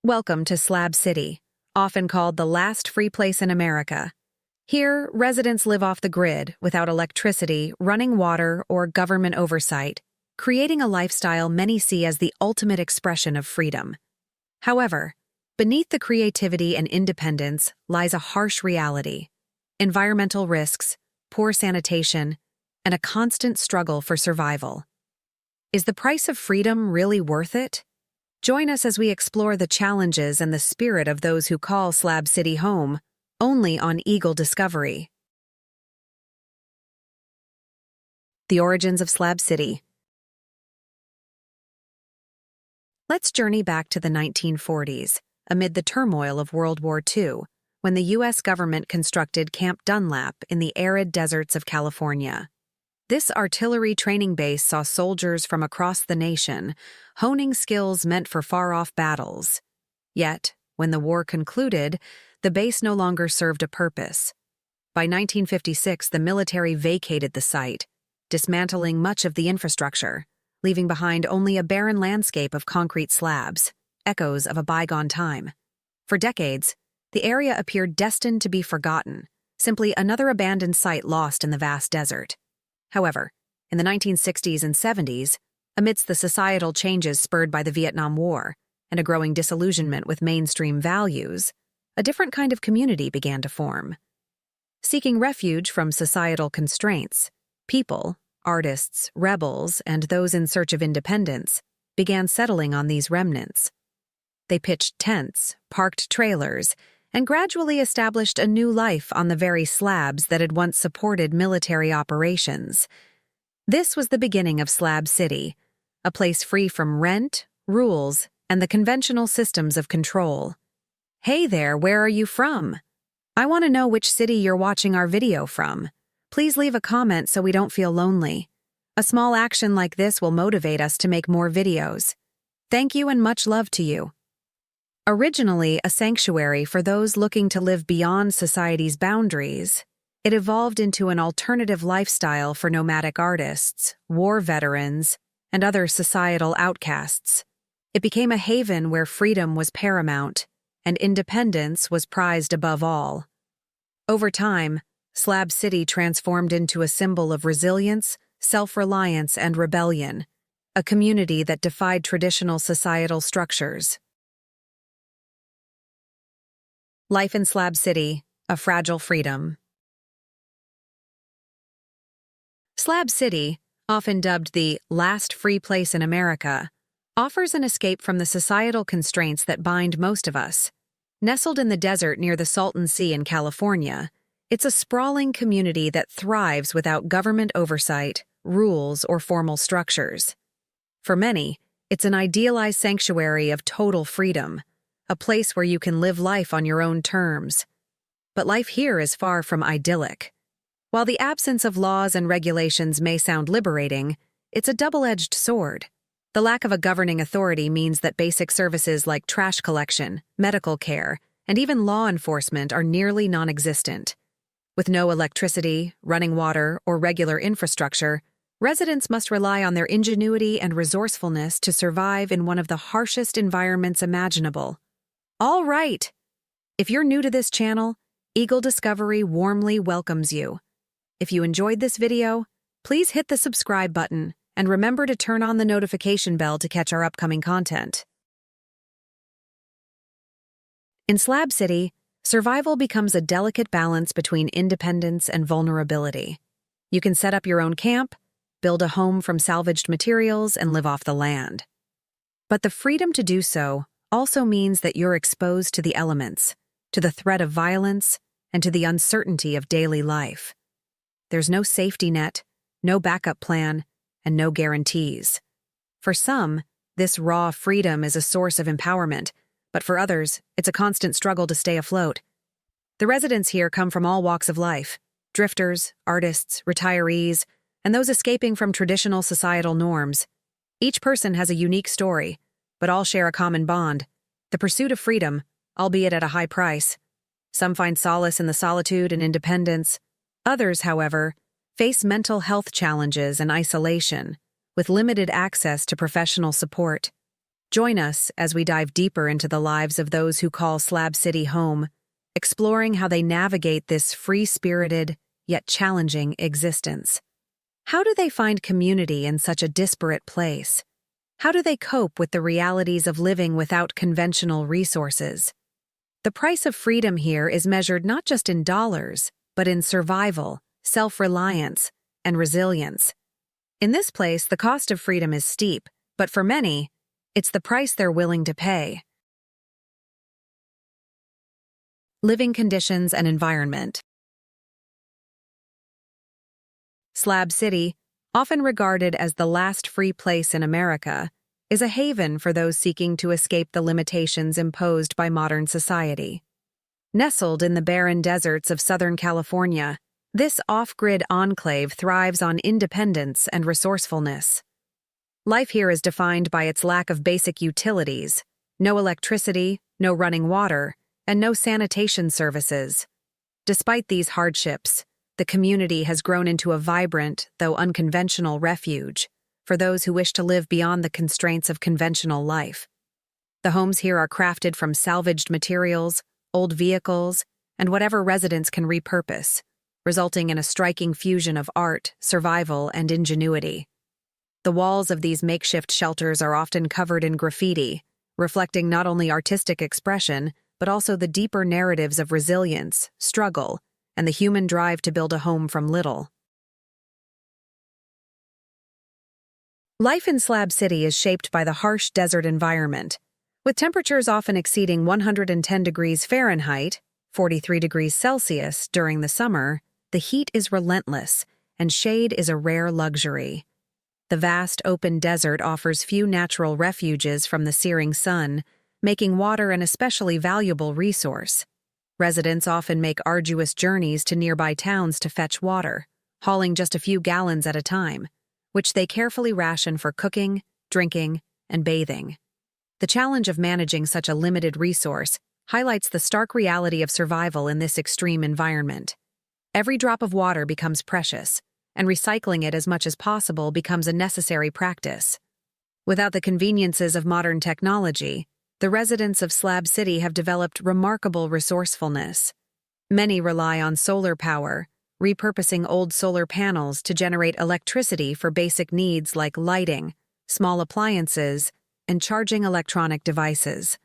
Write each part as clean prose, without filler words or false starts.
Welcome to Slab City, often called the last free place in America. Here, residents live off the grid without electricity, running water, or government oversight, creating a lifestyle many see as the ultimate expression of freedom. However, beneath the creativity and independence lies a harsh reality: environmental risks, poor sanitation, and a constant struggle for survival. Is the price of freedom really worth it? Join us as we explore the challenges and the spirit of those who call Slab City home, only on Eagle Discovery. The origins of Slab City. Let's journey back to the 1940s, amid the turmoil of World War II, when the U.S. government constructed Camp Dunlap in the arid deserts of California. This artillery training base saw soldiers from across the nation, honing skills meant for far-off battles. Yet, when the war concluded, the base no longer served a purpose. By 1956, the military vacated the site, dismantling much of the infrastructure, leaving behind only a barren landscape of concrete slabs, echoes of a bygone time. For decades, the area appeared destined to be forgotten, simply another abandoned site lost in the vast desert. However, in the 1960s and 70s, amidst the societal changes spurred by the Vietnam War and a growing disillusionment with mainstream values, a different kind of community began to form. Seeking refuge from societal constraints, people, artists, rebels, and those in search of independence began settling on these remnants. They pitched tents, parked trailers, and gradually established a new life on the very slabs that had once supported military operations. This was the beginning of Slab City, a place free from rent, rules, and the conventional systems of control. Hey there, where are you from? I want to know which city you're watching our video from. Please leave a comment so we don't feel lonely. A small action like this will motivate us to make more videos. Thank you and much love to you. Originally a sanctuary for those looking to live beyond society's boundaries, it evolved into an alternative lifestyle for nomadic artists, war veterans, and other societal outcasts. It became a haven where freedom was paramount and independence was prized above all. Over time, Slab City transformed into a symbol of resilience, self-reliance, and rebellion, a community that defied traditional societal structures. Life in Slab City, a fragile freedom. Slab City, often dubbed the last free place in America, offers an escape from the societal constraints that bind most of us. Nestled in the desert near the Salton Sea in California, it's a sprawling community that thrives without government oversight, rules, or formal structures. For many, it's an idealized sanctuary of total freedom, a place where you can live life on your own terms. But life here is far from idyllic. While the absence of laws and regulations may sound liberating, it's a double-edged sword. The lack of a governing authority means that basic services like trash collection, medical care, and even law enforcement are nearly non-existent. With no electricity, running water, or regular infrastructure, residents must rely on their ingenuity and resourcefulness to survive in one of the harshest environments imaginable. All right! If you're new to this channel, Eagle Discovery warmly welcomes you. If you enjoyed this video, please hit the subscribe button and remember to turn on the notification bell to catch our upcoming content. In Slab City, survival becomes a delicate balance between independence and vulnerability. You can set up your own camp, build a home from salvaged materials, and live off the land. But the freedom to do so also means that you're exposed to the elements, to the threat of violence, and to the uncertainty of daily life. There's no safety net, no backup plan, and no guarantees. For some, this raw freedom is a source of empowerment, but for others, it's a constant struggle to stay afloat. The residents here come from all walks of life: drifters, artists, retirees, and those escaping from traditional societal norms. Each person has a unique story, but all share a common bond: the pursuit of freedom, albeit at a high price. Some find solace in the solitude and independence. Others, however, face mental health challenges and isolation, with limited access to professional support. Join us as we dive deeper into the lives of those who call Slab City home, exploring how they navigate this free-spirited, yet challenging existence. How do they find community in such a disparate place? How do they cope with the realities of living without conventional resources? The price of freedom here is measured not just in dollars, but in survival, self-reliance, and resilience. In this place, the cost of freedom is steep, but for many, it's the price they're willing to pay. Living conditions and environment. Slab City, often regarded as the last free place in America, is a haven for those seeking to escape the limitations imposed by modern society. Nestled in the barren deserts of Southern California, this off-grid enclave thrives on independence and resourcefulness. Life here is defined by its lack of basic utilities, no electricity, no running water, and no sanitation services. Despite these hardships, the community has grown into a vibrant, though unconventional refuge for those who wish to live beyond the constraints of conventional life. The homes here are crafted from salvaged materials, old vehicles, and whatever residents can repurpose, resulting in a striking fusion of art, survival, and ingenuity. The walls of these makeshift shelters are often covered in graffiti, reflecting not only artistic expression, but also the deeper narratives of resilience, struggle, and the human drive to build a home from little. Life in Slab City is shaped by the harsh desert environment, with temperatures often exceeding 110 degrees Fahrenheit, 43 degrees Celsius during the summer. The heat is relentless, and shade is a rare luxury. The vast open desert offers few natural refuges from the searing sun, making water an especially valuable resource. Residents often make arduous journeys to nearby towns to fetch water, hauling just a few gallons at a time, which they carefully ration for cooking, drinking, and bathing. The challenge of managing such a limited resource highlights the stark reality of survival in this extreme environment. Every drop of water becomes precious, and recycling it as much as possible becomes a necessary practice. Without the conveniences of modern technology, the residents of Slab City have developed remarkable resourcefulness. Many rely on solar power, repurposing old solar panels to generate electricity for basic needs like lighting, small appliances, and charging electronic devices.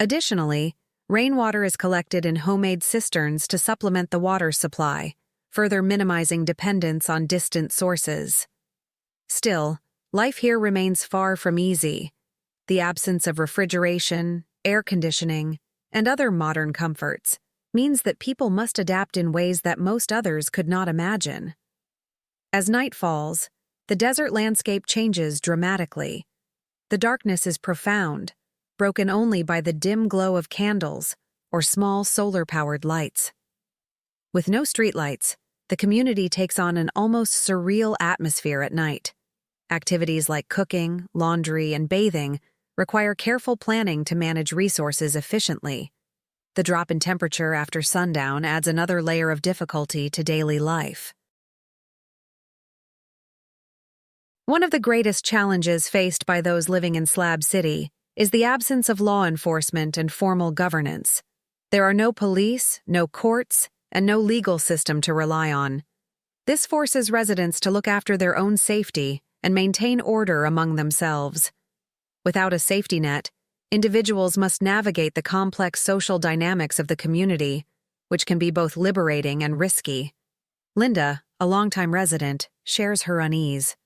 Additionally, rainwater is collected in homemade cisterns to supplement the water supply, further minimizing dependence on distant sources. Still, life here remains far from easy. The absence of refrigeration, air conditioning, and other modern comforts means that people must adapt in ways that most others could not imagine. As night falls, the desert landscape changes dramatically. The darkness is profound, broken only by the dim glow of candles or small solar-powered lights. With no streetlights, the community takes on an almost surreal atmosphere at night. Activities like cooking, laundry, and bathing require careful planning to manage resources efficiently. The drop in temperature after sundown adds another layer of difficulty to daily life. One of the greatest challenges faced by those living in Slab City is the absence of law enforcement and formal governance. There are no police, no courts, and no legal system to rely on. This forces residents to look after their own safety and maintain order among themselves. Without a safety net, individuals must navigate the complex social dynamics of the community, which can be both liberating and risky. Linda, a longtime resident, shares her unease.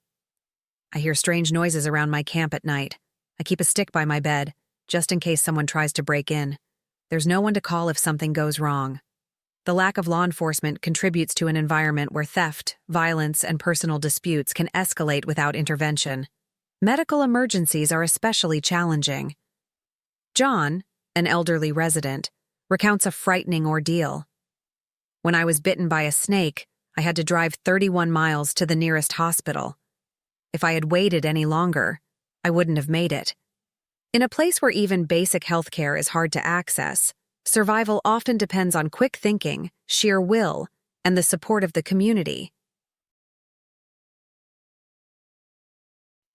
I hear strange noises around my camp at night. I keep a stick by my bed, just in case someone tries to break in. There's no one to call if something goes wrong. The lack of law enforcement contributes to an environment where theft, violence, and personal disputes can escalate without intervention. Medical emergencies are especially challenging. John, an elderly resident, recounts a frightening ordeal. When I was bitten by a snake, I had to drive 31 miles to the nearest hospital. If I had waited any longer, I wouldn't have made it. In a place where even basic health care is hard to access, survival often depends on quick thinking, sheer will, and the support of the community.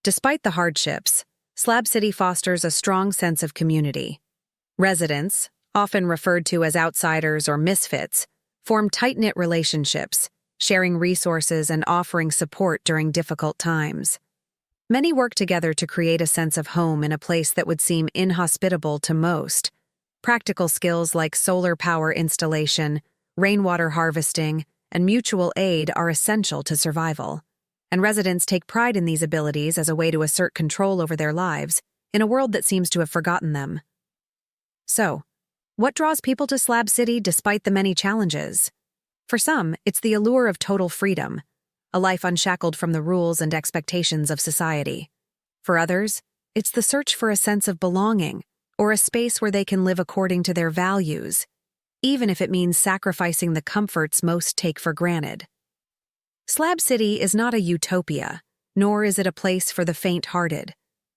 Despite the hardships, Slab City fosters a strong sense of community. Residents, often referred to as outsiders or misfits, form tight-knit relationships, sharing resources and offering support during difficult times. Many work together to create a sense of home in a place that would seem inhospitable to most. Practical skills like solar power installation, rainwater harvesting, and mutual aid are essential to survival. And residents take pride in these abilities as a way to assert control over their lives in a world that seems to have forgotten them. So, what draws people to Slab City despite the many challenges? For some, it's the allure of total freedom, a life unshackled from the rules and expectations of society. For others, it's the search for a sense of belonging, or a space where they can live according to their values, even if it means sacrificing the comforts most take for granted. Slab City is not a utopia, nor is it a place for the faint-hearted.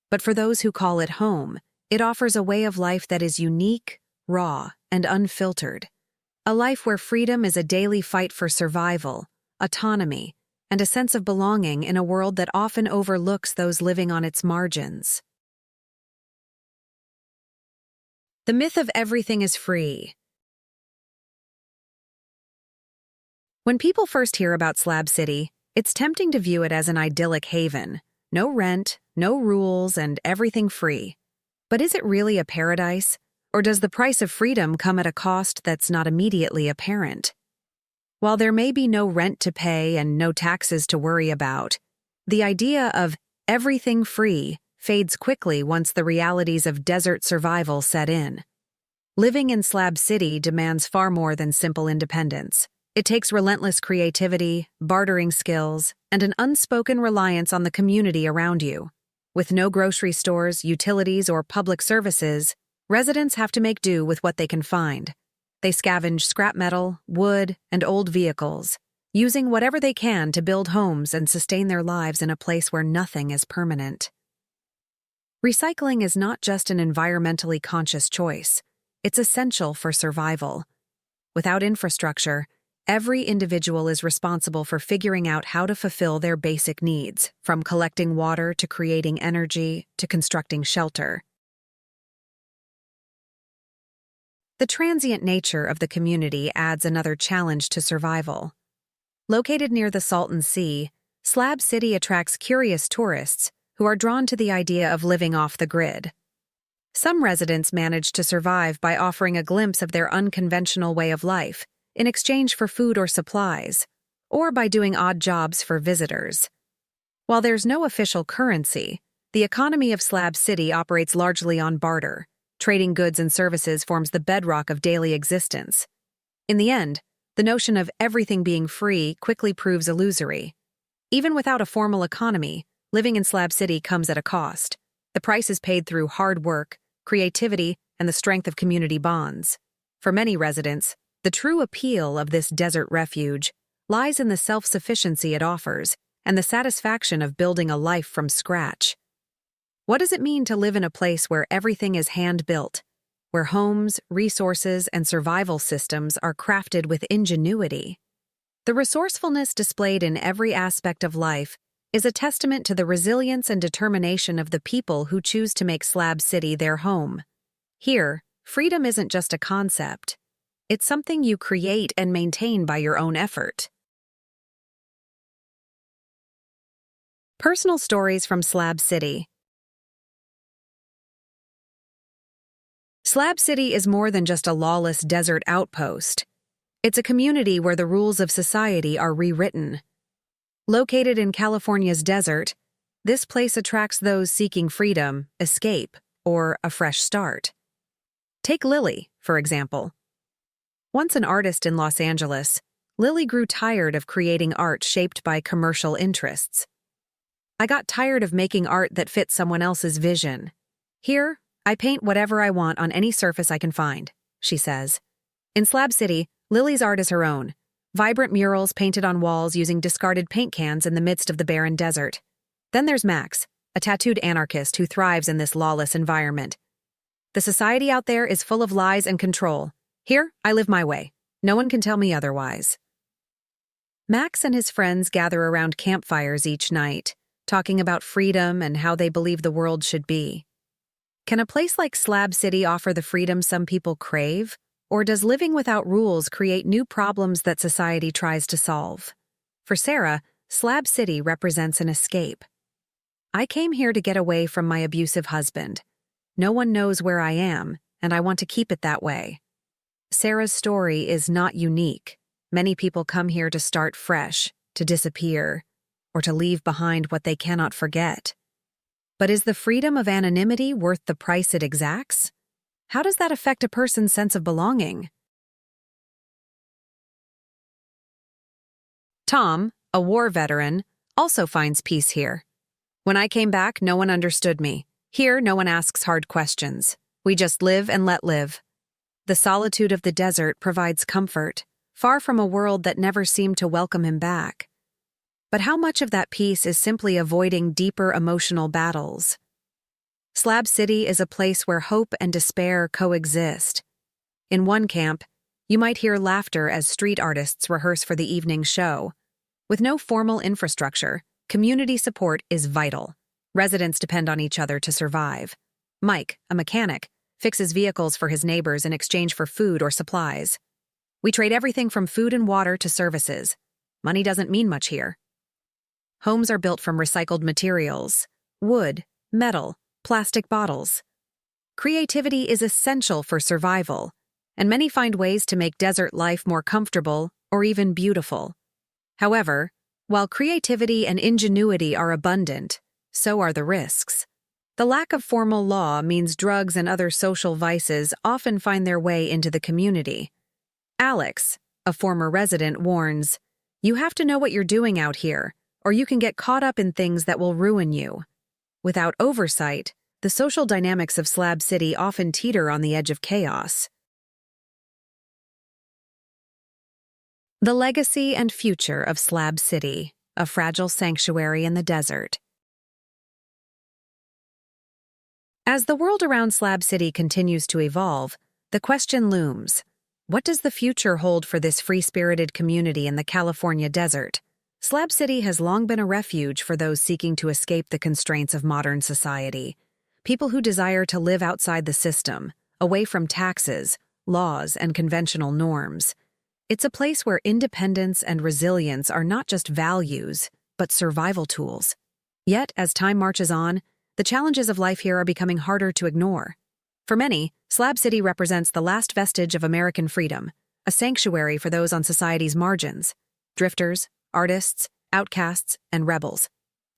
But for those who call it home, it offers a way of life that is unique, raw, and unfiltered. A life where freedom is a daily fight for survival, autonomy, and a sense of belonging in a world that often overlooks those living on its margins. The myth of everything is free. When people first hear about Slab City, it's tempting to view it as an idyllic haven. No rent, no rules, and everything free. But is it really a paradise? Or does the price of freedom come at a cost that's not immediately apparent? While there may be no rent to pay and no taxes to worry about, the idea of everything free fades quickly once the realities of desert survival set in. Living in Slab City demands far more than simple independence. It takes relentless creativity, bartering skills, and an unspoken reliance on the community around you. With no grocery stores, utilities, or public services, residents have to make do with what they can find. They scavenge scrap metal, wood, and old vehicles, using whatever they can to build homes and sustain their lives in a place where nothing is permanent. Recycling is not just an environmentally conscious choice. It's essential for survival. Without infrastructure, every individual is responsible for figuring out how to fulfill their basic needs, from collecting water to creating energy to constructing shelter. The transient nature of the community adds another challenge to survival. Located near the Salton Sea, Slab City attracts curious tourists who are drawn to the idea of living off the grid. Some residents manage to survive by offering a glimpse of their unconventional way of life in exchange for food or supplies, or by doing odd jobs for visitors. While there's no official currency, the economy of Slab City operates largely on barter. Trading goods and services forms the bedrock of daily existence. In the end, the notion of everything being free quickly proves illusory. Even without a formal economy, living in Slab City comes at a cost. The price is paid through hard work, creativity, and the strength of community bonds. For many residents, the true appeal of this desert refuge lies in the self-sufficiency it offers and the satisfaction of building a life from scratch. What does it mean to live in a place where everything is hand-built, where homes, resources, and survival systems are crafted with ingenuity? The resourcefulness displayed in every aspect of life is a testament to the resilience and determination of the people who choose to make Slab City their home. Here, freedom isn't just a concept. It's something you create and maintain by your own effort. Personal stories from Slab City. Slab City is more than just a lawless desert outpost. It's a community where the rules of society are rewritten. Located in California's desert, this place attracts those seeking freedom, escape, or a fresh start. Take Lily, for example. Once an artist in Los Angeles, Lily grew tired of creating art shaped by commercial interests. I got tired of making art that fit someone else's vision. Here, I paint whatever I want on any surface I can find, she says. In Slab City, Lily's art is her own. Vibrant murals painted on walls using discarded paint cans in the midst of the barren desert. Then there's Max, a tattooed anarchist who thrives in this lawless environment. The society out there is full of lies and control. Here, I live my way. No one can tell me otherwise. Max and his friends gather around campfires each night, talking about freedom and how they believe the world should be. Can a place like Slab City offer the freedom some people crave, or does living without rules create new problems that society tries to solve? For Sarah, Slab City represents an escape. I came here to get away from my abusive husband. No one knows where I am, and I want to keep it that way. Sarah's story is not unique. Many people come here to start fresh, to disappear, or to leave behind what they cannot forget. But is the freedom of anonymity worth the price it exacts? How does that affect a person's sense of belonging? Tom, a war veteran, also finds peace here. When I came back, no one understood me. Here, no one asks hard questions. We just live and let live. The solitude of the desert provides comfort, far from a world that never seemed to welcome him back. But how much of that peace is simply avoiding deeper emotional battles? Slab City is a place where hope and despair coexist. In one camp, you might hear laughter as street artists rehearse for the evening show. With no formal infrastructure, community support is vital. Residents depend on each other to survive. Mike, a mechanic, fixes vehicles for his neighbors in exchange for food or supplies. We trade everything from food and water to services. Money doesn't mean much here. Homes are built from recycled materials: wood, metal, plastic bottles. Creativity is essential for survival, and many find ways to make desert life more comfortable or even beautiful. However, while creativity and ingenuity are abundant, so are the risks. The lack of formal law means drugs and other social vices often find their way into the community. Alex, a former resident, warns, "You have to know what you're doing out here, or you can get caught up in things that will ruin you." Without oversight, the social dynamics of Slab City often teeter on the edge of chaos. The legacy and future of Slab City, a fragile sanctuary in the desert. As the world around Slab City continues to evolve, the question looms: what does the future hold for this free-spirited community in the California desert? Slab City has long been a refuge for those seeking to escape the constraints of modern society. People who desire to live outside the system, away from taxes, laws, and conventional norms. It's a place where independence and resilience are not just values, but survival tools. Yet, as time marches on, the challenges of life here are becoming harder to ignore. For many, Slab City represents the last vestige of American freedom, a sanctuary for those on society's margins: drifters, artists, outcasts, and rebels.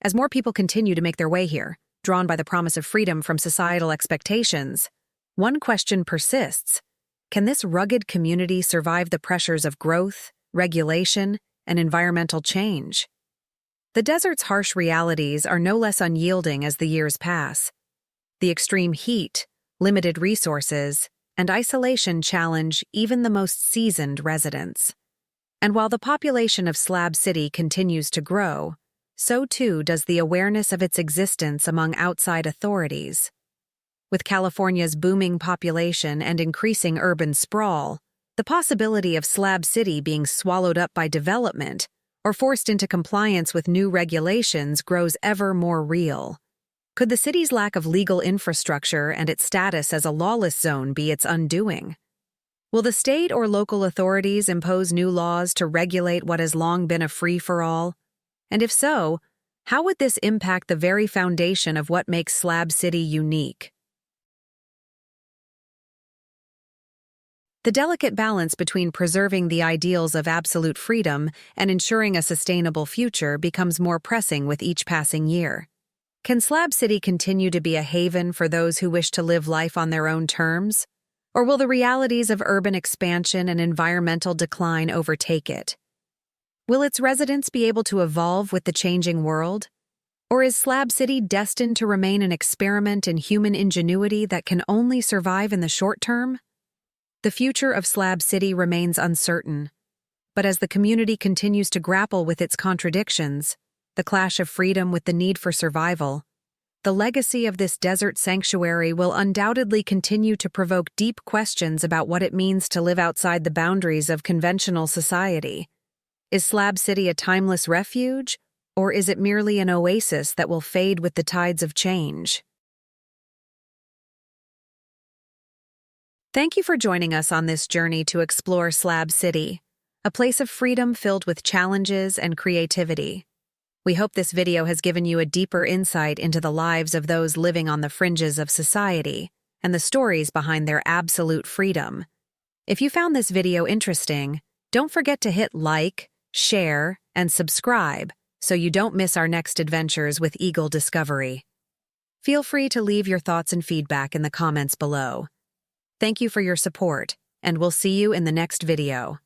As more people continue to make their way here, drawn by the promise of freedom from societal expectations, one question persists: can this rugged community survive the pressures of growth, regulation, and environmental change? The desert's harsh realities are no less unyielding as the years pass. The extreme heat, limited resources, and isolation challenge even the most seasoned residents. And while the population of Slab City continues to grow, so too does the awareness of its existence among outside authorities. With California's booming population and increasing urban sprawl, the possibility of Slab City being swallowed up by development or forced into compliance with new regulations grows ever more real. Could the city's lack of legal infrastructure and its status as a lawless zone be its undoing? Will the state or local authorities impose new laws to regulate what has long been a free-for-all? And if so, how would this impact the very foundation of what makes Slab City unique? The delicate balance between preserving the ideals of absolute freedom and ensuring a sustainable future becomes more pressing with each passing year. Can Slab City continue to be a haven for those who wish to live life on their own terms? Or will the realities of urban expansion and environmental decline overtake it? Will its residents be able to evolve with the changing world? Or is Slab City destined to remain an experiment in human ingenuity that can only survive in the short term? The future of Slab City remains uncertain, but as the community continues to grapple with its contradictions, the clash of freedom with the need for survival, the legacy of this desert sanctuary will undoubtedly continue to provoke deep questions about what it means to live outside the boundaries of conventional society. Is Slab City a timeless refuge, Or is it merely an oasis that will fade with the tides of change? Thank you for joining us on this journey to explore Slab City, a place of freedom filled with challenges and creativity. We hope this video has given you a deeper insight into the lives of those living on the fringes of society and the stories behind their absolute freedom. If you found this video interesting, don't forget to hit like, share, and subscribe so you don't miss our next adventures with Eagle Discovery. Feel free to leave your thoughts and feedback in the comments below. Thank you for your support, and we'll see you in the next video.